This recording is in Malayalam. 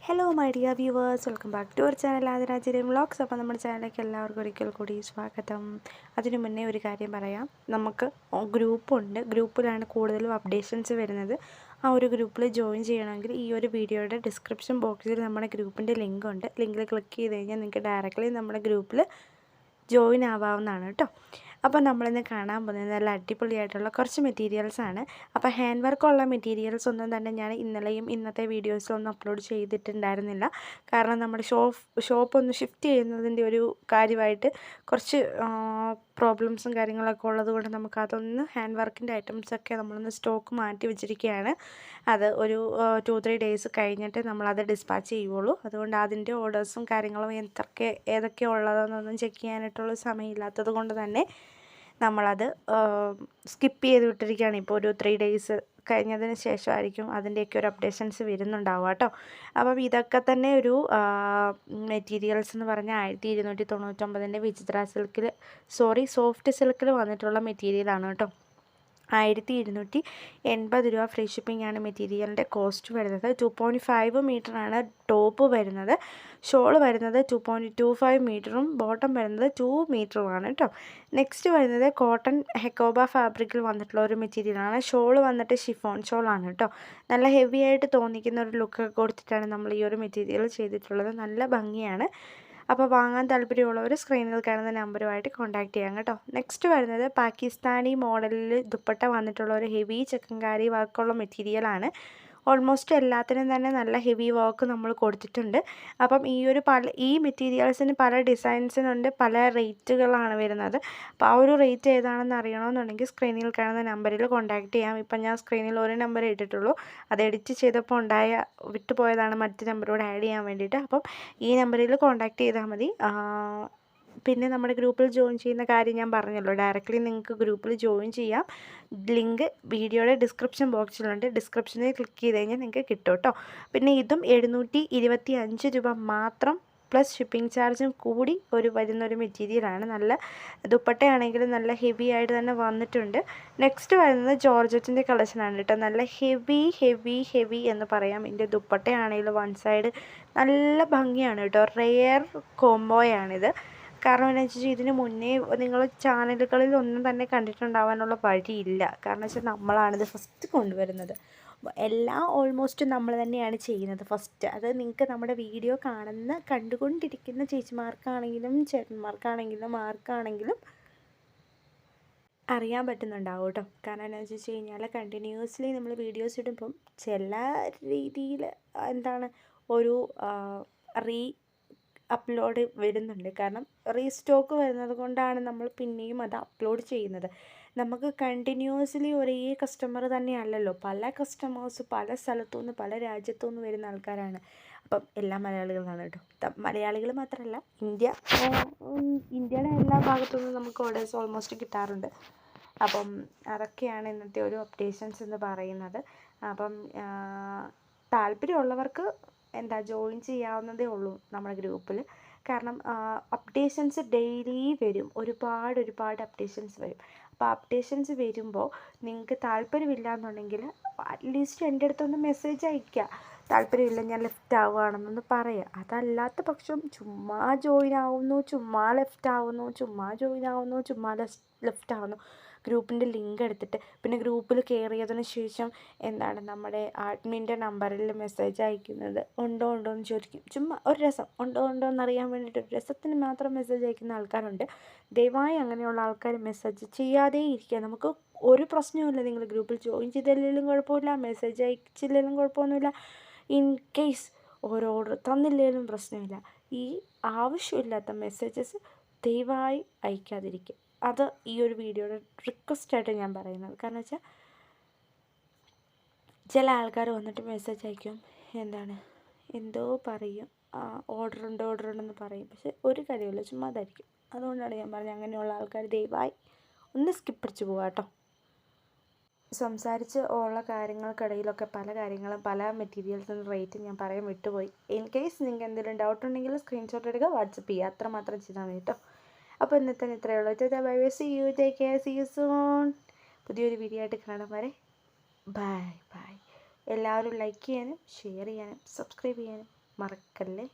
Hello my dear viewers, welcome back to our channel Adirajiram vlogs. അപ്പോൾ നമ്മുടെ ചാനലിലേക്ക് എല്ലാവർക്കും ഒരിക്കൽ കൂടി സ്വാഗതം. അതിനു മുന്നേ ഒരു കാര്യം പറയാം. നമുക്ക് ഗ്രൂപ്പുണ്ട്. ഗ്രൂപ്പിലാണ് കൂടുതലും അപ്ഡേഷൻസ് വരുന്നത്. ആ ഒരു ഗ്രൂപ്പിൽ ജോയിൻ ചെയ്യണമെങ്കിൽ ഈ ഒരു വീഡിയോയുടെ ഡിസ്ക്രിപ്ഷൻ ബോക്സിൽ നമ്മുടെ ഗ്രൂപ്പിൻ്റെ ലിങ്ക് ഉണ്ട്. ലിങ്കിൽ ക്ലിക്ക് ചെയ്ത് കഴിഞ്ഞാൽ നിങ്ങൾക്ക് ഡയറക്റ്റ്ലി നമ്മുടെ ഗ്രൂപ്പിൽ ജോയിൻ ആവാവുന്നതാണ് കേട്ടോ. അപ്പോൾ നമ്മളിന്ന് കാണാൻ പോകുന്നത് നല്ല അടിപൊളിയായിട്ടുള്ള കുറച്ച് മെറ്റീരിയൽസാണ്. അപ്പോൾ ഹാൻഡ് വർക്കുള്ള മെറ്റീരിയൽസ് ഒന്നും തന്നെ ഞാൻ ഇന്നലെയും ഇന്നത്തെ വീഡിയോസിലൊന്നും അപ്ലോഡ് ചെയ്തിട്ടുണ്ടായിരുന്നില്ല. കാരണം നമ്മുടെ ഷോപ്പ് ഒന്ന് ഷിഫ്റ്റ് ചെയ്യുന്നതിൻ്റെ ഒരു കാര്യമായിട്ട് കുറച്ച് പ്രോബ്ലംസും കാര്യങ്ങളൊക്കെ ഉള്ളത് കൊണ്ട് നമുക്കതൊന്ന് ഹാൻഡ് വർക്കിൻ്റെ ഐറ്റംസൊക്കെ നമ്മളൊന്ന് സ്റ്റോക്ക് മാറ്റി വെച്ചിരിക്കുകയാണ്. അത് ഒരു 2-3 ഡേയ്സ് കഴിഞ്ഞിട്ട് നമ്മളത് ഡിസ്പാച്ച് ചെയ്യുള്ളൂ. അതുകൊണ്ട് അതിൻ്റെ ഓർഡേഴ്സും കാര്യങ്ങളും ഏതൊക്കെ ഉള്ളതെന്നൊന്നും ചെക്ക് ചെയ്യാനായിട്ടുള്ള സമയമില്ലാത്തത് കൊണ്ട് തന്നെ നമ്മളത് സ്കിപ്പ് ചെയ്ത് വിട്ടിരിക്കുകയാണ്. ഇപ്പോൾ ഒരു 3 ഡേയ്സ് കഴിഞ്ഞതിന് ശേഷമായിരിക്കും അതിൻ്റെയൊക്കെ ഒരു അപ്ഡേഷൻസ് വരുന്നുണ്ടാവുക കേട്ടോ. അപ്പം ഇതൊക്കെ തന്നെ ഒരു മെറ്റീരിയൽസ് എന്ന് പറഞ്ഞാൽ 1299 വിചിത്ര സോഫ്റ്റ് സിൽക്കിൽ വന്നിട്ടുള്ള മെറ്റീരിയലാണ് കേട്ടോ. 1280 രൂപ ഫ്രീ ഷിപ്പിംഗ് ആണ് മെറ്റീരിയലിൻ്റെ കോസ്റ്റ് വരുന്നത്. 2.5 മീറ്ററാണ് ടോപ്പ് വരുന്നത്. ഷോൾ വരുന്നത് 2.25 മീറ്ററും ബോട്ടം വരുന്നത് 2 മീറ്ററുമാണ് കേട്ടോ. നെക്സ്റ്റ് വരുന്നത് കോട്ടൺ ഹെക്കോബ ഫാബ്രിക്കിൽ വന്നിട്ടുള്ള ഒരു മെറ്റീരിയലാണ്. ഷോൾ വന്നിട്ട് ഷിഫോൺ ഷോളാണ് കേട്ടോ. നല്ല ഹെവി ആയിട്ട് തോന്നിക്കുന്ന ഒരു ലുക്കൊക്കെ കൊടുത്തിട്ടാണ് നമ്മൾ ഈ ഒരു മെറ്റീരിയൽ ചെയ്തിട്ടുള്ളത്. നല്ല ഭംഗിയാണ്. അപ്പോൾ വാങ്ങാൻ താല്പര്യമുള്ളവർ സ്ക്രീനിൽ കാണുന്ന നമ്പറുമായിട്ട് കോൺടാക്റ്റ് ചെയ്യാം കേട്ടോ. നെക്സ്റ്റ് വരുന്നത് പാകിസ്ഥാനി മോഡലിൽ ദുപ്പട്ട വന്നിട്ടുള്ള ഒരു ഹെവി ചിക്കൻകാരി വർക്കുള്ള മെറ്റീരിയലാണ്. ഓൾമോസ്റ്റ് എല്ലാത്തിനും തന്നെ നല്ല ഹെവി വർക്ക് നമ്മൾ കൊടുത്തിട്ടുണ്ട്. അപ്പം ഈ മെറ്റീരിയൽസിന് പല ഡിസൈൻസിനുണ്ട്, പല റേറ്റുകളാണ് വരുന്നത്. അപ്പോൾ ആ ഒരു റേറ്റ് ഏതാണെന്ന് അറിയണമെന്നുണ്ടെങ്കിൽ സ്ക്രീനിൽ കാണുന്ന നമ്പറിൽ കോൺടാക്റ്റ് ചെയ്യാം. ഇപ്പം ഞാൻ സ്ക്രീനിൽ ഒരു നമ്പർ ഇട്ടിട്ടുള്ളൂ. അത് എഡിറ്റ് ചെയ്തപ്പോൾ വിട്ടുപോയതാണ് മറ്റ് നമ്പറോട് ആഡ് ചെയ്യാൻ വേണ്ടിയിട്ട്. അപ്പം ഈ നമ്പറിൽ കോൺടാക്റ്റ് ചെയ്താൽ മതി. പിന്നെ നമ്മുടെ ഗ്രൂപ്പിൽ ജോയിൻ ചെയ്യുന്ന കാര്യം ഞാൻ പറഞ്ഞല്ലോ. ഡയറക്റ്റ്ലി നിങ്ങൾക്ക് ഗ്രൂപ്പിൽ ജോയിൻ ചെയ്യാം. ലിങ്ക് വീഡിയോയുടെ ഡിസ്ക്രിപ്ഷൻ ബോക്സിലുണ്ട്. ഡിസ്ക്രിപ്ഷനിൽ ക്ലിക്ക് ചെയ്ത് കഴിഞ്ഞാൽ നിങ്ങൾക്ക് കിട്ടും കേട്ടോ. പിന്നെ ഇതും 725 രൂപ മാത്രം പ്ലസ് ഷിപ്പിംഗ് ചാർജും കൂടി വരുന്നൊരു മെറ്റീരിയലാണ്. നല്ല ദുപ്പട്ടയാണെങ്കിലും നല്ല ഹെവി ആയിട്ട് തന്നെ വന്നിട്ടുണ്ട്. നെക്സ്റ്റ് വരുന്നത് ജോർജറ്റിൻ്റെ കളക്ഷനാണ് കേട്ടോ. നല്ല ഹെവി എന്ന് പറയാം. ഇതിൻ്റെ ദുപ്പട്ടയാണെങ്കിലും വൺ സൈഡ് നല്ല ഭംഗിയാണ് കേട്ടോ. റെയർ കോംബോയാണിത്. കാരണം എന്താണെന്ന് വെച്ചാൽ ഇതിന് മുന്നേ നിങ്ങൾ ചാനലുകളിൽ ഒന്നും തന്നെ കണ്ടിട്ടുണ്ടാവാനുള്ള വഴിയില്ല. കാരണം വെച്ചാൽ നമ്മളാണിത് ഫസ്റ്റ് കൊണ്ടുവരുന്നത്. എല്ലാം ഓൾമോസ്റ്റ് നമ്മൾ തന്നെയാണ് ചെയ്യുന്നത് ഫസ്റ്റ്. അത് നിങ്ങൾക്ക് നമ്മുടെ വീഡിയോ കണ്ടുകൊണ്ടിരിക്കുന്ന ചേച്ചിമാർക്കാണെങ്കിലും ചേട്ടന്മാർക്കാണെങ്കിലും ആർക്കാണെങ്കിലും അറിയാൻ പറ്റുന്നുണ്ടാവും കേട്ടോ. കാരണം എന്താണെന്ന് വെച്ച് കഴിഞ്ഞാൽ കണ്ടിന്യൂസ്ലി നമ്മൾ വീഡിയോസ് ഇടുമ്പം ചില രീതിയിൽ ഒരു അപ്ലോഡ് വരുന്നുണ്ട്. കാരണം റീസ്റ്റോക്ക് വരുന്നത് കൊണ്ടാണ് നമ്മൾ പിന്നെയും അത് അപ്ലോഡ് ചെയ്യുന്നത്. നമുക്ക് കണ്ടിന്യൂസ്ലി ഒരേ കസ്റ്റമർ തന്നെയല്ലല്ലോ. പല കസ്റ്റമേഴ്സ് പല സ്ഥലത്തുനിന്ന് പല രാജ്യത്തുനിന്ന് വരുന്ന ആൾക്കാരാണ്. അപ്പം എല്ലാ മലയാളികളാണ് കേട്ടോ. മലയാളികൾ മാത്രമല്ല, ഇന്ത്യയുടെ എല്ലാ ഭാഗത്തുനിന്നും നമുക്ക് ഓർഡേഴ്സ് ഓൾമോസ്റ്റ് കിട്ടാറുണ്ട്. അപ്പം അതൊക്കെയാണ് ഇന്നത്തെ ഒരു അപ്ഡേഷൻസ് എന്ന് പറയുന്നത്. അപ്പം താല്പര്യമുള്ളവർക്ക് ജോയിൻ ചെയ്യാവുന്നതേ ഉള്ളൂ നമ്മുടെ ഗ്രൂപ്പിൽ. കാരണം അപ്ഡേഷൻസ് ഡെയിലി വരും. ഒരുപാട് അപ്ഡേഷൻസ് വരും. അപ്പോൾ അപ്ഡേഷൻസ് വരുമ്പോൾ നിങ്ങൾക്ക് താല്പര്യമില്ല എന്നുണ്ടെങ്കിൽ അറ്റ്ലീസ്റ്റ് എൻ്റെ അടുത്തൊന്ന് മെസ്സേജ് അയയ്ക്കുക. താല്പര്യമില്ല, ഞാൻ ലെഫ്റ്റ് ആവുകയാണെന്നൊന്ന് പറയുക. അതല്ലാത്ത പക്ഷം ചുമ്മാ ജോയിൻ ആവുന്നു, ചുമ്മാ ലെഫ്റ്റ് ആവുന്നു, ചുമ്മാ ജോയിൻ ആവുന്നു, ചുമ്മാ ലെഫ്റ്റ് ആവുന്നു. ഗ്രൂപ്പിൻ്റെ ലിങ്ക് എടുത്തിട്ട് പിന്നെ ഗ്രൂപ്പിൽ കയറിയതിന് ശേഷം നമ്മുടെ അഡ്മിൻ്റെ നമ്പറിൽ മെസ്സേജ് അയക്കുന്നത് ഉണ്ടോ എന്ന് ചോദിക്കും. ചുമ്മാ ഒരു രസം ഉണ്ടോ എന്നറിയാൻ വേണ്ടിയിട്ട് ഒരു രസത്തിന് മാത്രം മെസ്സേജ് അയക്കുന്ന ആൾക്കാരുണ്ട്. ദയവായി അങ്ങനെയുള്ള ആൾക്കാർ മെസ്സേജ് ചെയ്യാതെ ഇരിക്കുക. നമുക്ക് ഒരു പ്രശ്നവുമില്ല. നിങ്ങൾ ഗ്രൂപ്പിൽ ജോയിൻ ചെയ്തില്ലെങ്കിലും കുഴപ്പമില്ല, മെസ്സേജ് അയച്ചില്ലെങ്കിലും കുഴപ്പമൊന്നുമില്ല. ഇൻ കേസ് ഓരോ ഓർഡർ തന്നില്ലെങ്കിലും പ്രശ്നമില്ല. ഈ ആവശ്യമില്ലാത്ത മെസ്സേജസ് ദയവായി അയക്കാതിരിക്കുക. അത് ഈ ഒരു വീഡിയോയുടെ റിക്വസ്റ്റായിട്ട് ഞാൻ പറയുന്നത്. കാരണം വെച്ചാൽ ചില ആൾക്കാർ വന്നിട്ട് മെസ്സേജ് അയക്കും, എന്തോ പറയും, ഓർഡർ ഉണ്ടെന്ന് പറയും. പക്ഷെ ഒരു കാര്യമില്ല, ചുമ്മാ അതായിരിക്കും. അതുകൊണ്ടാണ് ഞാൻ പറഞ്ഞത് അങ്ങനെയുള്ള ആൾക്കാർ ദയവായി ഒന്ന് സ്കിപ്പ് അടിച്ച് പോകാം കേട്ടോ. സംസാരിച്ച് ഉള്ള കാര്യങ്ങൾക്കിടയിലൊക്കെ പല മെറ്റീരിയൽസിൻ്റെ റേറ്റ് ഞാൻ പറയാൻ വിട്ടുപോയി. ഇൻ കേസ് നിങ്ങൾക്ക് എന്തെങ്കിലും ഡൗട്ട് ഉണ്ടെങ്കിൽ സ്ക്രീൻഷോട്ട് എടുക്കുക, വാട്സപ്പ് ചെയ്യുക. അത്രമാത്രം ചെയ്താൽ മതി കേട്ടോ. അപ്പോൾ ഇന്നത്തെ ഇത്രയേ ഉള്ളൂ. Bye bye, see you, take care, see you soon. പുതിയൊരു വീഡിയോ ആയിട്ട് കാണാൻ വരെ ബൈ. എല്ലാവരും ലൈക്ക് ചെയ്യാനും ഷെയർ ചെയ്യാനും സബ്സ്ക്രൈബ് ചെയ്യാനും മറക്കല്ലേ.